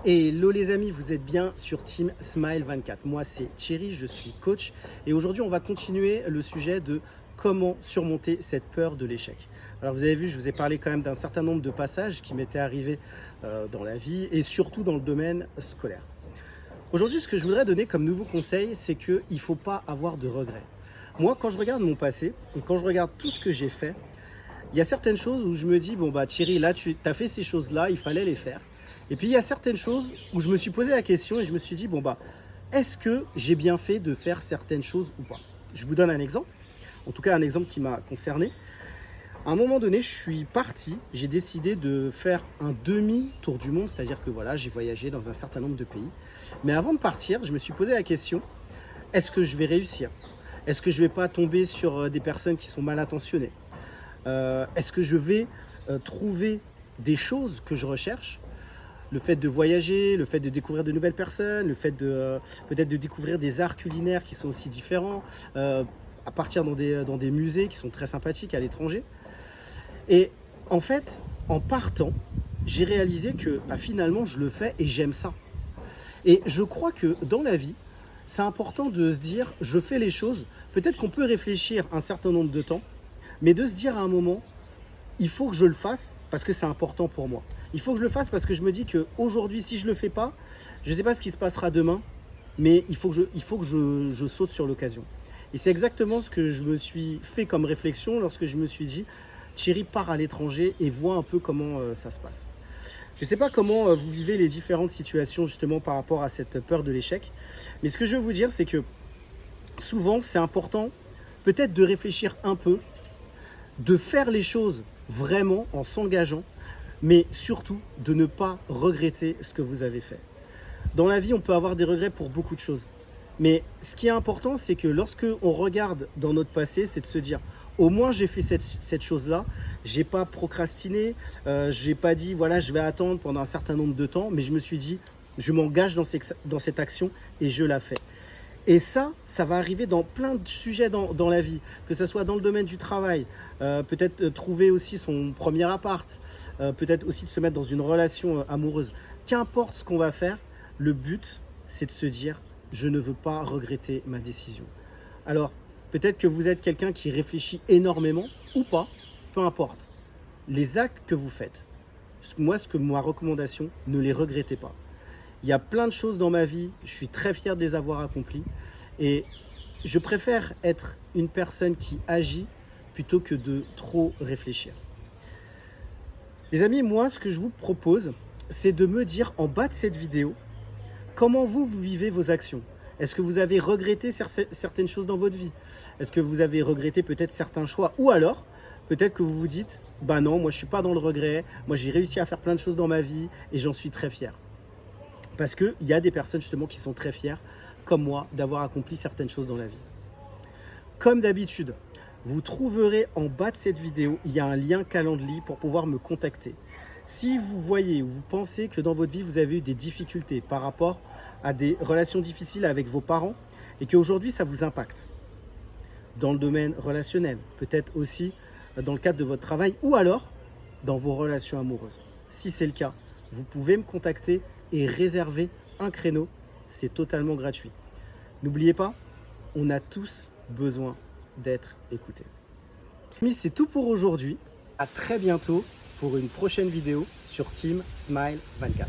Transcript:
Hello les amis, vous êtes bien sur Team Smile 24. Moi c'est Thierry, je suis coach et aujourd'hui on va continuer le sujet de comment surmonter cette peur de l'échec. Alors vous avez vu, je vous ai parlé quand même d'un certain nombre de passages qui m'étaient arrivés dans la vie et surtout dans le domaine scolaire. Aujourd'hui ce que je voudrais donner comme nouveau conseil, c'est qu'il ne faut pas avoir de regrets. Moi quand je regarde mon passé et quand je regarde tout ce que j'ai fait, il y a certaines choses où je me dis, bon bah Thierry, là tu as fait ces choses-là, il fallait les faire. Et puis il y a certaines choses où je me suis posé la question et je me suis dit, bon bah, est-ce que j'ai bien fait de faire certaines choses ou pas? Je vous donne un exemple, en tout cas un exemple qui m'a concerné. À un moment donné, je suis parti, j'ai décidé de faire un demi-tour du monde, c'est-à-dire que voilà, j'ai voyagé dans un certain nombre de pays. Mais avant de partir, je me suis posé la question, est-ce que je vais réussir? Est-ce que je ne vais pas tomber sur des personnes qui sont mal intentionnées? Est-ce que je vais trouver des choses que je recherche? Le fait de voyager, le fait de découvrir de nouvelles personnes, le fait de peut-être de découvrir des arts culinaires qui sont aussi différents, à partir dans des musées qui sont très sympathiques à l'étranger. Et en fait, en partant, j'ai réalisé que finalement, je le fais et j'aime ça. Et je crois que dans la vie, c'est important de se dire, je fais les choses. Peut-être qu'on peut réfléchir un certain nombre de temps, mais de se dire à un moment, il faut que je le fasse parce que c'est important pour moi. Il faut que je le fasse parce que je me dis qu'aujourd'hui, si je ne le fais pas, je ne sais pas ce qui se passera demain, mais il faut que je saute sur l'occasion. Et c'est exactement ce que je me suis fait comme réflexion lorsque je me suis dit, Thierry, part à l'étranger et vois un peu comment ça se passe. Je ne sais pas comment vous vivez les différentes situations justement par rapport à cette peur de l'échec, mais ce que je veux vous dire, c'est que souvent, c'est important peut-être de réfléchir un peu, de faire les choses vraiment en s'engageant, mais surtout de ne pas regretter ce que vous avez fait. Dans la vie, on peut avoir des regrets pour beaucoup de choses. Mais ce qui est important, c'est que lorsque on regarde dans notre passé, c'est de se dire, au moins j'ai fait cette chose-là, j'ai pas procrastiné, j'ai pas dit, voilà, je vais attendre pendant un certain nombre de temps, mais je me suis dit, je m'engage dans cette action et je la fais. Et ça va arriver dans plein de sujets dans la vie, que ce soit dans le domaine du travail, peut-être trouver aussi son premier appart, peut-être aussi de se mettre dans une relation amoureuse. Qu'importe ce qu'on va faire, le but, c'est de se dire, je ne veux pas regretter ma décision. Alors, peut-être que vous êtes quelqu'un qui réfléchit énormément ou pas, peu importe. Les actes que vous faites, ma recommandation, ne les regrettez pas. Il y a plein de choses dans ma vie, je suis très fier de les avoir accomplies et je préfère être une personne qui agit plutôt que de trop réfléchir. Les amis, moi, ce que je vous propose, c'est de me dire en bas de cette vidéo, comment vous vivez vos actions. Est-ce que vous avez regretté certaines choses dans votre vie? Est-ce que vous avez regretté peut-être certains choix? Ou alors, peut-être que vous vous dites, bah non, moi je ne suis pas dans le regret, moi j'ai réussi à faire plein de choses dans ma vie et j'en suis très fier. Parce qu'il y a des personnes justement qui sont très fières, comme moi, d'avoir accompli certaines choses dans la vie. Comme d'habitude, vous trouverez en bas de cette vidéo, il y a un lien Calendly pour pouvoir me contacter. Si vous voyez ou vous pensez que dans votre vie, vous avez eu des difficultés par rapport à des relations difficiles avec vos parents et qu'aujourd'hui, ça vous impacte dans le domaine relationnel, peut-être aussi dans le cadre de votre travail ou alors dans vos relations amoureuses. Si c'est le cas, vous pouvez me contacter et réserver un créneau, c'est totalement gratuit. N'oubliez pas, on a tous besoin d'être écoutés. C'est tout pour aujourd'hui. À très bientôt pour une prochaine vidéo sur Team Smile 24.